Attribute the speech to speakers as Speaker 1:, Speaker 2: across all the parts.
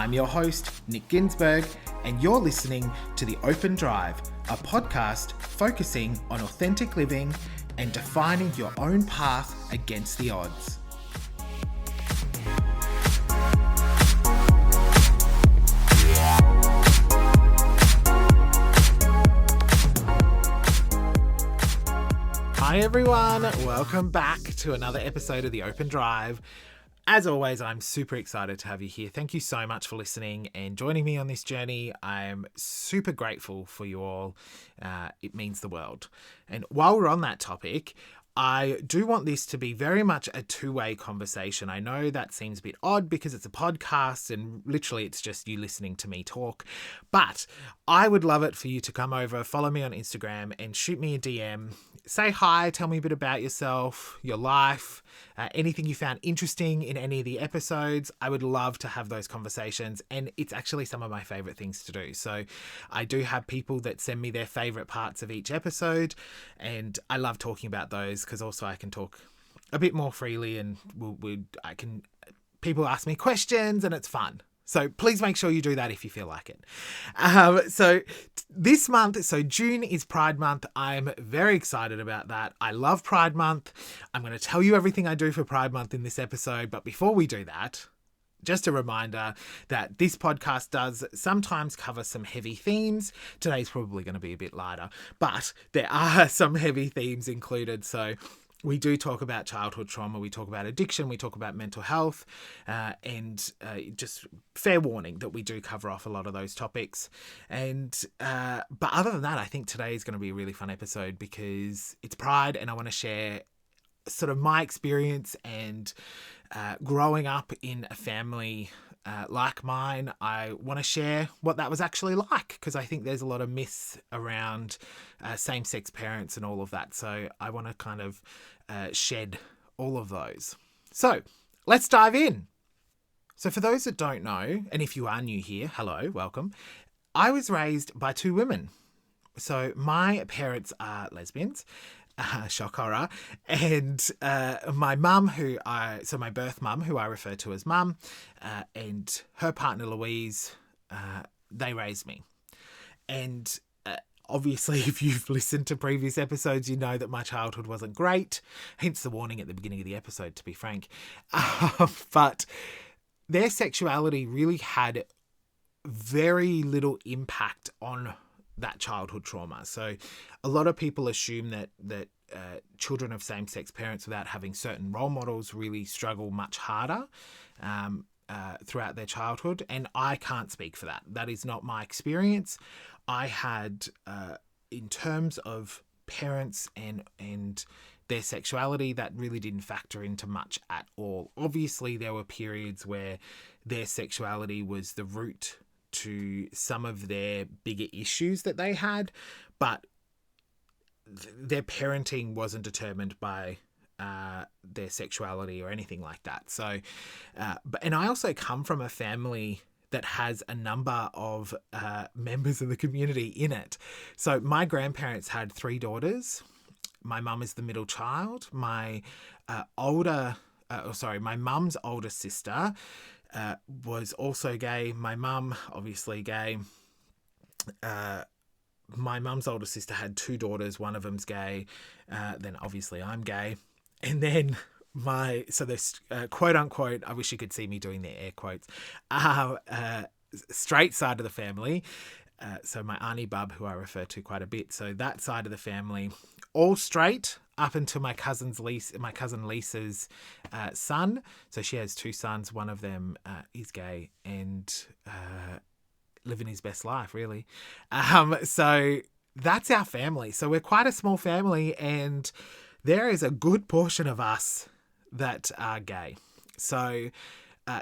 Speaker 1: I'm your host, Nick Ginsberg, and you're listening to The Open Drive, a podcast focusing on authentic living and defining your own path against the odds. Hi everyone, welcome back to another episode of The Open Drive. As always, I'm super excited to have you here. Thank you so much for listening and joining me on this journey. I'm super grateful for you all. It means the world. And while we're on that topic, I do want this to be very much a two-way conversation. I know that seems a bit odd because it's a podcast and literally it's just you listening to me talk. But I would love it for you to come over, follow me on Instagram and shoot me a DM. Say hi, tell me a bit about yourself, your life, anything you found interesting in any of the episodes. I would love to have those conversations, and it's actually some of my favorite things to do. So I do have people that send me their favorite parts of each episode, and I love talking about those because also I can talk a bit more freely, and people ask me questions and it's fun. So please make sure you do that if you feel like it. So this month, June is Pride Month. I'm very excited about that. I love Pride Month. I'm going to tell you everything I do for Pride Month in this episode. But before we do that, just a reminder that this podcast does sometimes cover some heavy themes. Today's probably going to be a bit lighter, but there are some heavy themes included. So we do talk about childhood trauma, we talk about addiction, we talk about mental health, and just fair warning that we do cover off a lot of those topics. But other than that, I think today is going to be a really fun episode because it's Pride and I want to share sort of my experience and growing up in a family like mine. I want to share what that was actually like because I think there's a lot of myths around same-sex parents and all of that. So I want to kind of shed all of those. So let's dive in. So for those that don't know, and if you are new here, hello, welcome. I was raised by two women. So my parents are lesbians. Shock horror. And my mum, my birth mum, who I refer to as mum, and her partner Louise, they raised me. And obviously, if you've listened to previous episodes, you know that my childhood wasn't great, hence the warning at the beginning of the episode, to be frank. But their sexuality really had very little impact on that childhood trauma. So a lot of people assume that children of same-sex parents without having certain role models really struggle much harder throughout their childhood. And I can't speak for that. That is not my experience. I had, in terms of parents and their sexuality, that really didn't factor into much at all. Obviously, there were periods where their sexuality was the root to some of their bigger issues that they had, but their parenting wasn't determined by their sexuality or anything like that. So, and I also come from a family that has a number of members of the community in it. So my grandparents had three daughters. My mum is the middle child. My mum's older sister was also gay. My mum, obviously gay. My mum's older sister had two daughters. One of them's gay. Then obviously I'm gay. And then this quote unquote, I wish you could see me doing the air quotes, straight side of the family. So my auntie Bub, who I refer to quite a bit. So that side of the family, all straight up until my cousin Lisa's son. So she has two sons. One of them is gay and living his best life, really. So that's our family. So we're quite a small family, and there is a good portion of us that are gay. So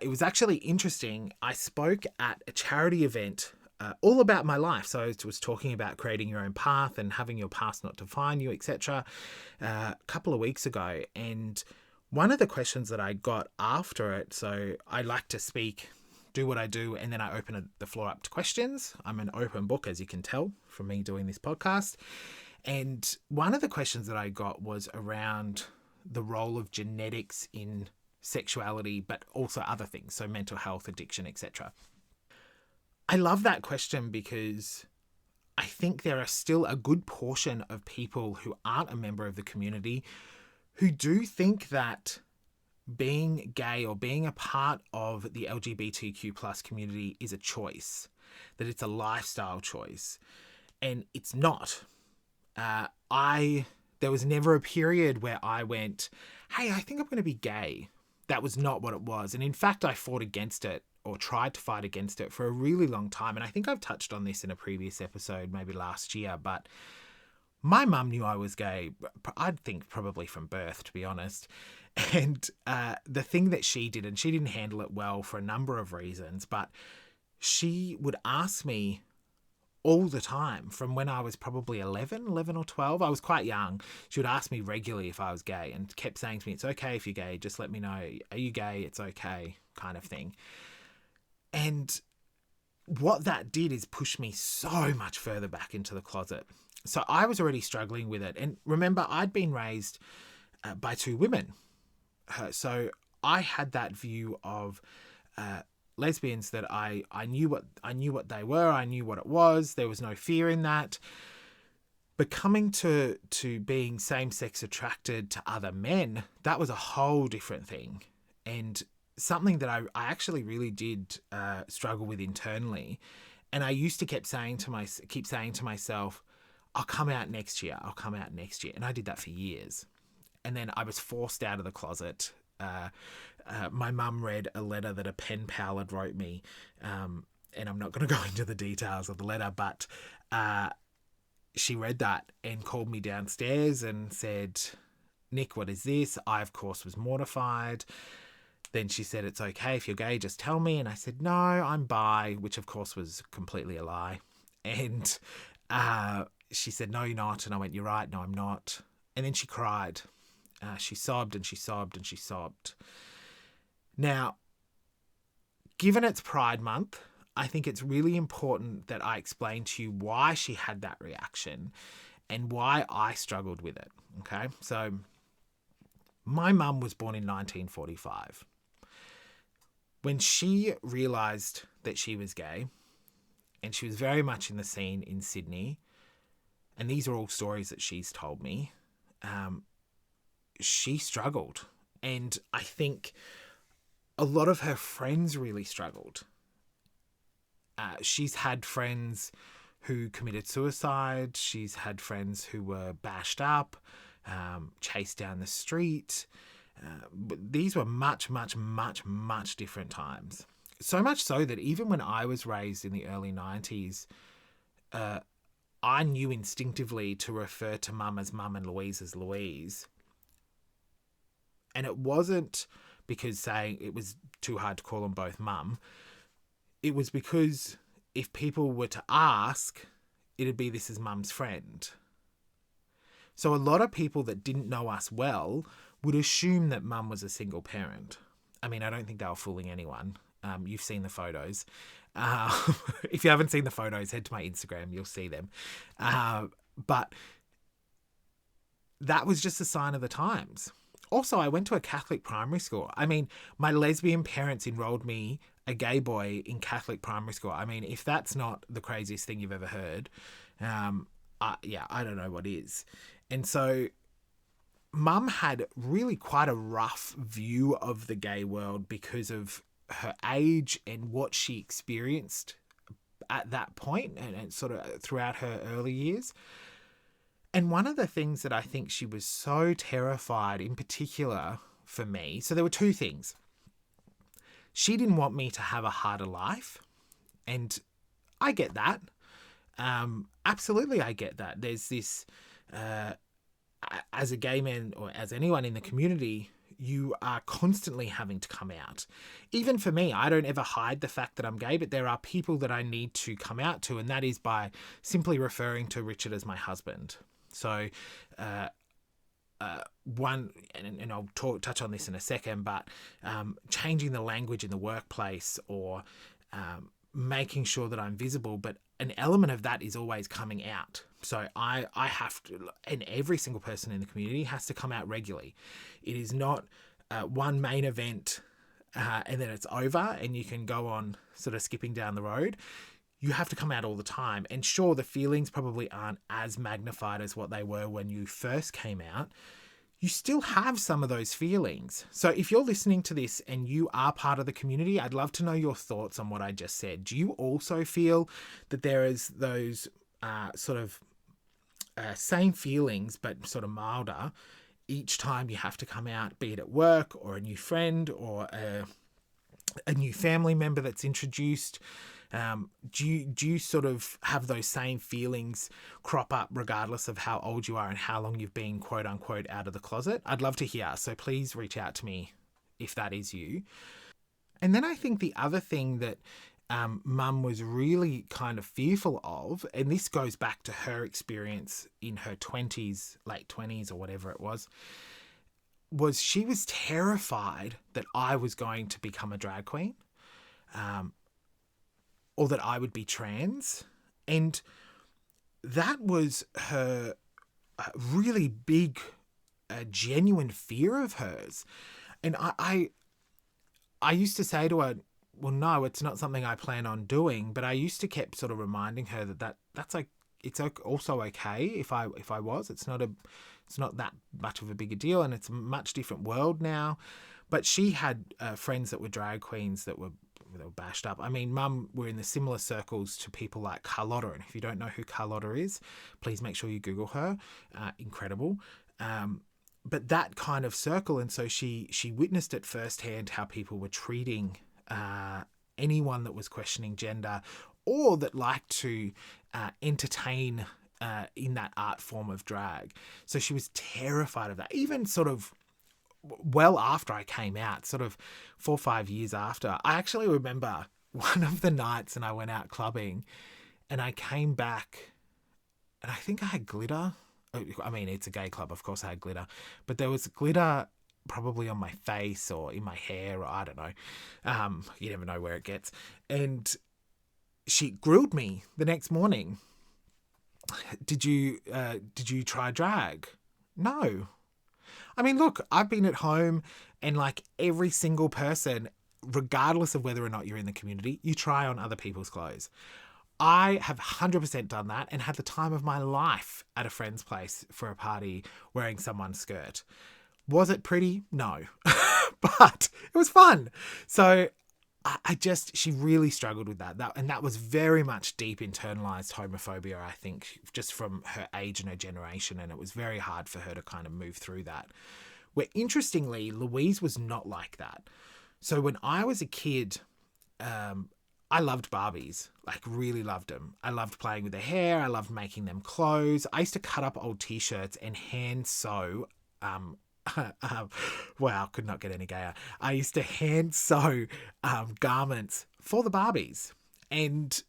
Speaker 1: it was actually interesting. I spoke at a charity event all about my life. So I was talking about creating your own path and having your past not define you, etc. A couple of weeks ago. And one of the questions that I got after it, so I like to speak, do what I do, and then I open the floor up to questions. I'm an open book, as you can tell from me doing this podcast. And one of the questions that I got was around the role of genetics in sexuality, but also other things, so mental health, addiction, etc. I love that question because I think there are still a good portion of people who aren't a member of the community who do think that being gay or being a part of the LGBTQ plus community is a choice, that it's a lifestyle choice. And it's not. There was never a period where I went, hey, I think I'm going to be gay. That was not what it was. And in fact, I fought against it, or tried to fight against it, for a really long time. And I think I've touched on this in a previous episode, maybe last year, but my mum knew I was gay, I'd think probably from birth, to be honest. And the thing that she did, and she didn't handle it well for a number of reasons, but she would ask me all the time from when I was probably 11 or 12. I was quite young. She would ask me regularly if I was gay and kept saying to me, it's okay if you're gay, just let me know. Are you gay? It's okay, kind of thing. And what that did is push me so much further back into the closet. So I was already struggling with it. And remember, I'd been raised by two women. So I had that view of lesbians, that I knew what they were, I knew what it was. There was no fear in that. But coming to being same-sex attracted to other men, that was a whole different thing. And something that I actually really did struggle with internally. And I used to keep saying to myself, I'll come out next year. And I did that for years. And then I was forced out of the closet. My mum read a letter that a pen pal had wrote me. And I'm not going to go into the details of the letter, but she read that and called me downstairs and said, Nick, what is this? I, of course, was mortified. Then she said, it's okay if you're gay, just tell me. And I said, no, I'm bi, which of course was completely a lie. And she said, no, you're not. And I went, you're right, no, I'm not. And then she cried. She sobbed and she sobbed and she sobbed. Now, given it's Pride Month, I think it's really important that I explain to you why she had that reaction and why I struggled with it, okay? So, my mum was born in 1945. When she realised that she was gay, and she was very much in the scene in Sydney, and these are all stories that she's told me, she struggled. And I think a lot of her friends really struggled. She's had friends who committed suicide. She's had friends who were bashed up, chased down the street. But these were much, much, much, much different times. So much so that even when I was raised in the early 90s, I knew instinctively to refer to mum as mum and Louise as Louise. And it wasn't because saying it was too hard to call them both mum. It was because if people were to ask, it'd be, this is mum's friend. So a lot of people that didn't know us well would assume that mum was a single parent. I mean, I don't think they were fooling anyone. You've seen the photos. If you haven't seen the photos, head to my Instagram, you'll see them. But that was just a sign of the times. Also, I went to a Catholic primary school. I mean, my lesbian parents enrolled me, a gay boy, in Catholic primary school. I mean, if that's not the craziest thing you've ever heard, I don't know what is. And so mum had really quite a rough view of the gay world because of her age and what she experienced at that point and sort of throughout her early years. And one of the things that I think she was so terrified, in particular for me, so there were two things. She didn't want me to have a harder life, and I get that. Absolutely, I get that. There's this, as a gay man or as anyone in the community, you are constantly having to come out. Even for me, I don't ever hide the fact that I'm gay, but there are people that I need to come out to, and that is by simply referring to Richard as my husband. So, one, and I'll touch on this in a second, but changing the language in the workplace or making sure that I'm visible, but an element of that is always coming out. So I have to, and every single person in the community has to come out regularly. It is not one main event and then it's over and you can go on sort of skipping down the road. you have to come out all the time. And sure, the feelings probably aren't as magnified as what they were when you first came out. You still have some of those feelings. So if you're listening to this and you are part of the community, I'd love to know your thoughts on what I just said. Do you also feel that there is those same feelings, but sort of milder each time you have to come out, be it at work or a new friend or a new family member that's introduced? Do you sort of have those same feelings crop up regardless of how old you are and how long you've been quote unquote out of the closet? I'd love to hear. So please reach out to me if that is you. And then I think the other thing that Mum was really kind of fearful of, and this goes back to her experience in her 20s, late 20s or whatever it was she was terrified that I was going to become a drag queen. Or that I would be trans. And that was her really big, genuine fear of hers. And I used to say to her, well, no, it's not something I plan on doing. But I used to keep sort of reminding her that's like, it's also okay if I was. It's not that much of a big a deal, and it's a much different world now. But she had friends that were drag queens that were bashed up. I mean, Mum were in the similar circles to people like Carlotta, and if you don't know who Carlotta is, please make sure you Google her. Incredible. But that kind of circle, and so she witnessed it firsthand how people were treating anyone that was questioning gender or that liked to entertain in that art form of drag. So she was terrified of that, even sort of well after I came out, sort of 4 or 5 years after. I actually remember one of the nights and I went out clubbing and I came back and I think I had glitter. I mean, it's a gay club, of course I had glitter, but there was glitter probably on my face or in my hair, or I don't know. You never know where it gets. And she grilled me the next morning. Did you try drag? No. I mean, look, I've been at home and like every single person, regardless of whether or not you're in the community, you try on other people's clothes. I have 100% done that and had the time of my life at a friend's place for a party wearing someone's skirt. Was it pretty? No. But it was fun. So she really struggled with that. And that was very much deep internalized homophobia, I think, just from her age and her generation. And it was very hard for her to kind of move through that. Where interestingly, Louise was not like that. So when I was a kid, I loved Barbies, like really loved them. I loved playing with their hair. I loved making them clothes. I used to cut up old t-shirts and hand sew, wow, could not get any gayer. I used to hand sew garments for the Barbies, and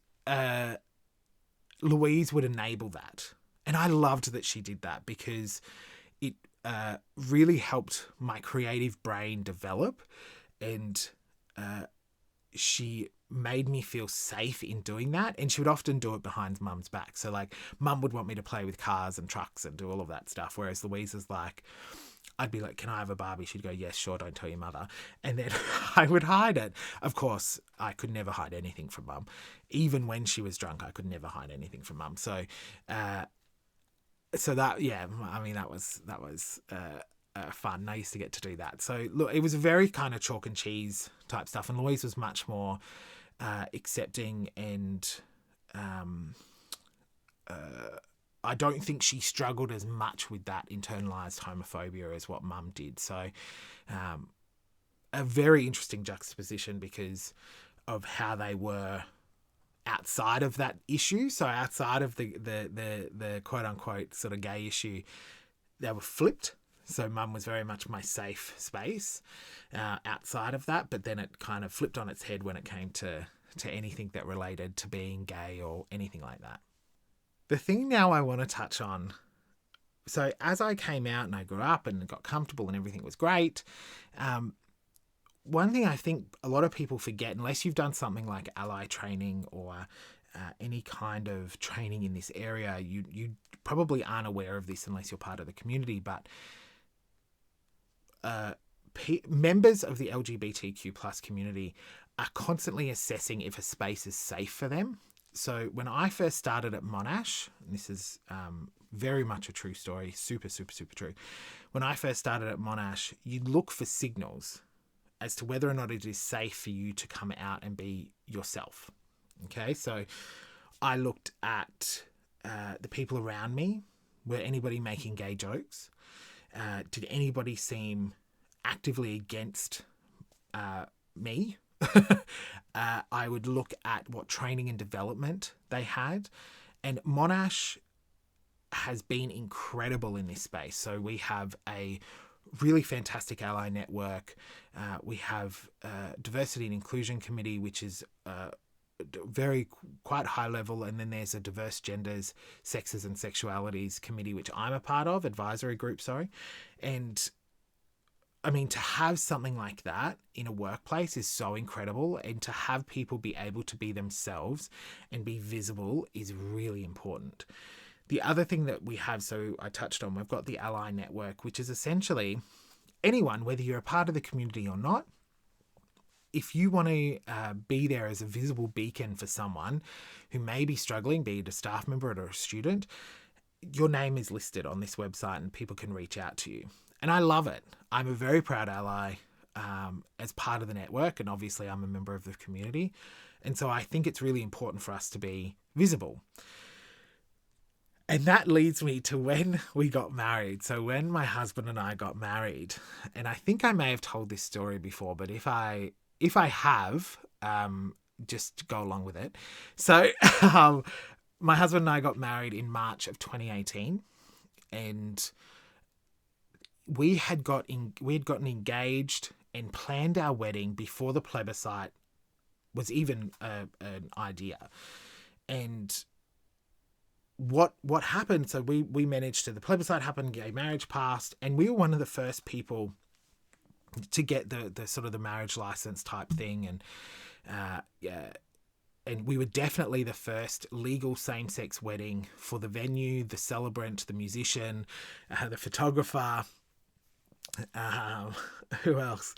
Speaker 1: Louise would enable that. And I loved that she did that because it really helped my creative brain develop, and she made me feel safe in doing that. And she would often do it behind Mum's back. So like Mum would want me to play with cars and trucks and do all of that stuff, whereas Louise is like, I'd be like, can I have a Barbie? She'd go, yes, sure, don't tell your mother. And then I would hide it. Of course, I could never hide anything from Mum. Even when she was drunk, I could never hide anything from Mum. So that, yeah, I mean, that was fun. I used to get to do that. So look, it was a very kind of chalk and cheese type stuff. And Louise was much more accepting, and I don't think she struggled as much with that internalized homophobia as what Mum did. So a very interesting juxtaposition because of how they were outside of that issue. So outside of the quote unquote sort of gay issue, they were flipped. So Mum was very much my safe space outside of that, but then it kind of flipped on its head when it came to anything that related to being gay or anything like that. The thing now I want to touch on, so as I came out and I grew up and got comfortable and everything was great, one thing I think a lot of people forget, unless you've done something like ally training or any kind of training in this area, you probably aren't aware of this unless you're part of the community, but members of the LGBTIQ plus community are constantly assessing if a space is safe for them. So when I first started at Monash, and this is very much a true story, super, super, super true. When I first started at Monash, you look for signals as to whether or not it is safe for you to come out and be yourself. Okay, so I looked at the people around me. Were anybody making gay jokes? Did anybody seem actively against me? I would look at what training and development they had. And Monash has been incredible in this space. So we have a really fantastic ally network. We have a diversity and inclusion committee, which is quite high level, and then there's a diverse genders, sexes and sexualities committee, which I'm a part of, advisory group, sorry. And I mean, to have something like that in a workplace is so incredible, and to have people be able to be themselves and be visible is really important. The other thing that we have, so I touched on, we've got the ally network, which is essentially anyone, whether you're a part of the community or not, if you want to be there as a visible beacon for someone who may be struggling, be it a staff member or a student, your name is listed on this website and people can reach out to you. And I love it. I'm a very proud ally as part of the network, and obviously I'm a member of the community. And so I think it's really important for us to be visible. And that leads me to when we got married. So when my husband and I got married, and I think I may have told this story before, but if I have, just go along with it. So my husband and I got married in March of 2018, and we had gotten engaged and planned our wedding before the plebiscite was even an idea. And what happened, so we managed to, the plebiscite happened, gay marriage passed, and we were one of the first people to get the sort of the marriage license type thing. And we were definitely the first legal same-sex wedding for the venue, the celebrant, the musician, the photographer, who else?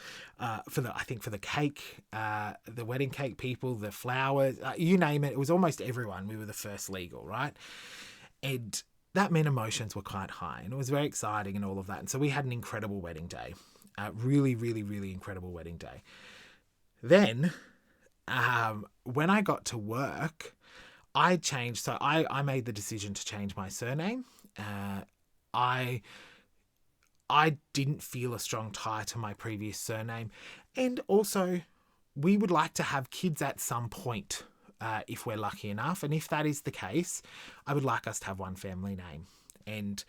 Speaker 1: For the cake, the wedding cake people, the flowers, you name it. It was almost everyone. We were the first legal, right? And that meant emotions were quite high, and it was very exciting and all of that. And so we had an incredible wedding day, really, really, really incredible wedding day. Then, when I got to work, I changed. So I made the decision to change my surname. I didn't feel a strong tie to my previous surname. And also, we would like to have kids at some point, if we're lucky enough. And if that is the case, I would like us to have one family name. And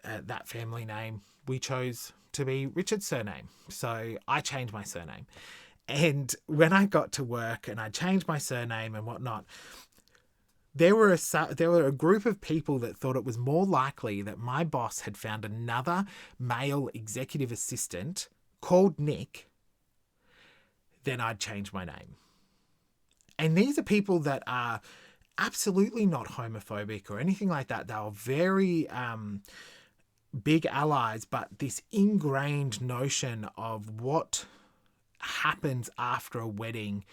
Speaker 1: that family name, we chose to be Richard's surname. So I changed my surname. And when I got to work and I changed my surname and whatnot, there were a group of people that thought it was more likely that my boss had found another male executive assistant called Nick than I'd change my name. And these are people that are absolutely not homophobic or anything like that. They were very big allies, but this ingrained notion of what happens after a wedding,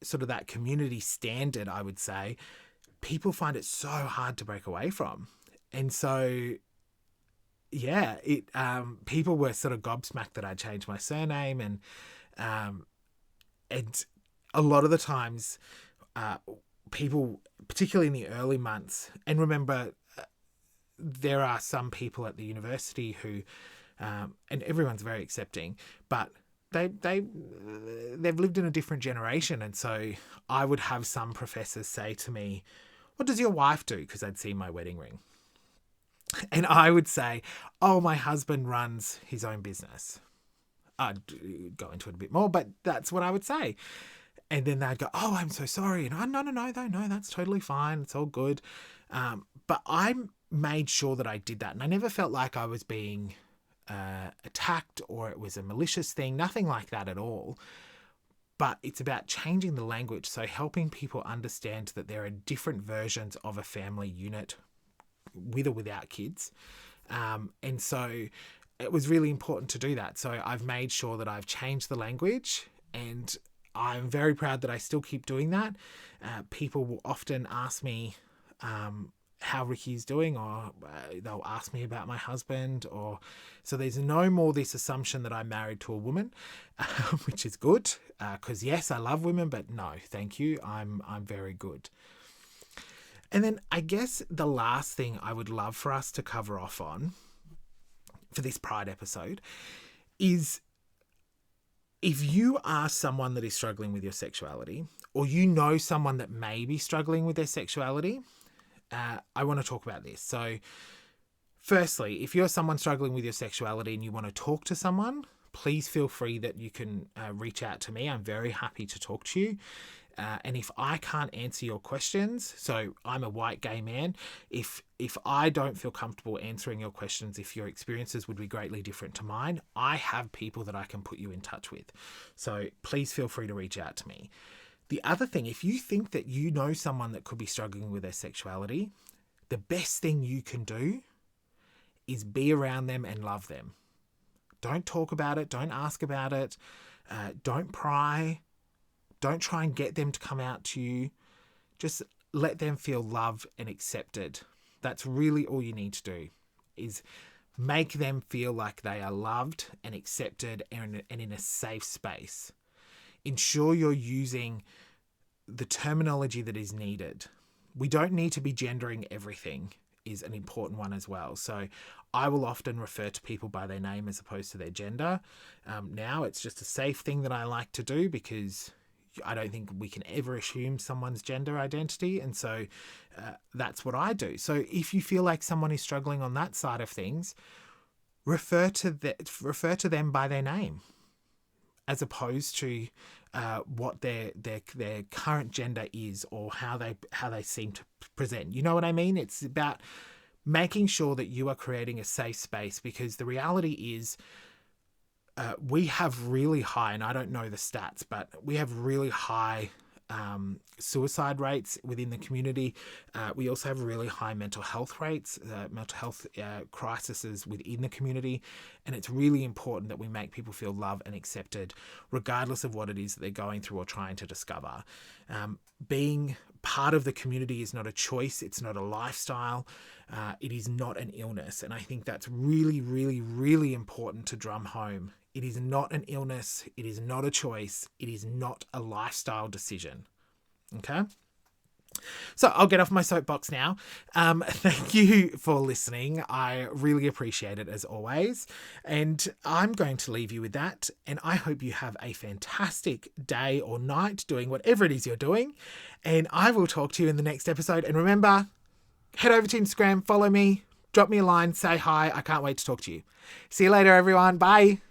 Speaker 1: sort of that community standard, I would say, people find it so hard to break away from. And so, yeah, people were sort of gobsmacked that I changed my surname, and a lot of the times, people, particularly in the early months, and remember, there are some people at the university who, and everyone's very accepting, but they've lived in a different generation. And so I would have some professors say to me, "What does your wife do?" Because they'd seen my wedding ring. And I would say, "Oh, my husband runs his own business." I'd go into it a bit more, but that's what I would say. And then they'd go, "Oh, I'm so sorry." And no, that's totally fine. It's all good. But I made sure that I did that. And I never felt like I was being attacked or it was a malicious thing. Nothing like that at all. But it's about changing the language. So helping people understand that there are different versions of a family unit with or without kids. And so it was really important to do that. So I've made sure that I've changed the language, and I'm very proud that I still keep doing that. People will often ask me how Ricky's doing, or they'll ask me about my husband, or so there's no more this assumption that I'm married to a woman, which is good, because yes, I love women, but no, thank you, I'm very good. And then I guess the last thing I would love for us to cover off on for this Pride episode is, if you are someone that is struggling with your sexuality, or you know someone that may be struggling with their sexuality, I want to talk about this. So firstly, if you're someone struggling with your sexuality and you want to talk to someone, please feel free that you can reach out to me. I'm very happy to talk to you. And if I can't answer your questions, so I'm a white gay man, if I don't feel comfortable answering your questions, if your experiences would be greatly different to mine, I have people that I can put you in touch with. So please feel free to reach out to me. The other thing, if you think that you know someone that could be struggling with their sexuality, the best thing you can do is be around them and love them. Don't talk about it. Don't ask about it. Don't pry. Don't try and get them to come out to you. Just let them feel loved and accepted. That's really all you need to do, is make them feel like they are loved and accepted and in a safe space. Ensure you're using the terminology that is needed. We don't need to be gendering everything, is an important one as well. So I will often refer to people by their name as opposed to their gender. Now it's just a safe thing that I like to do, because I don't think we can ever assume someone's gender identity. And so that's what I do. So if you feel like someone is struggling on that side of things, refer to them by their name, as opposed to what their current gender is, or how they seem to present. You know what I mean? It's about making sure that you are creating a safe space, because the reality is, we have really high, and I don't know the stats, but we have really high suicide rates within the community. We also have really high mental health rates, mental health crises within the community. And it's really important that we make people feel loved and accepted, regardless of what it is that they're going through or trying to discover. Being part of the community is not a choice. It's not a lifestyle. It is not an illness. And I think that's really, really, really important to drum home. It is not an illness. It is not a choice. It is not a lifestyle decision. Okay? So I'll get off my soapbox now. Thank you for listening. I really appreciate it, as always. And I'm going to leave you with that. And I hope you have a fantastic day or night doing whatever it is you're doing. And I will talk to you in the next episode. And remember, head over to Instagram, follow me, drop me a line, say hi. I can't wait to talk to you. See you later, everyone. Bye.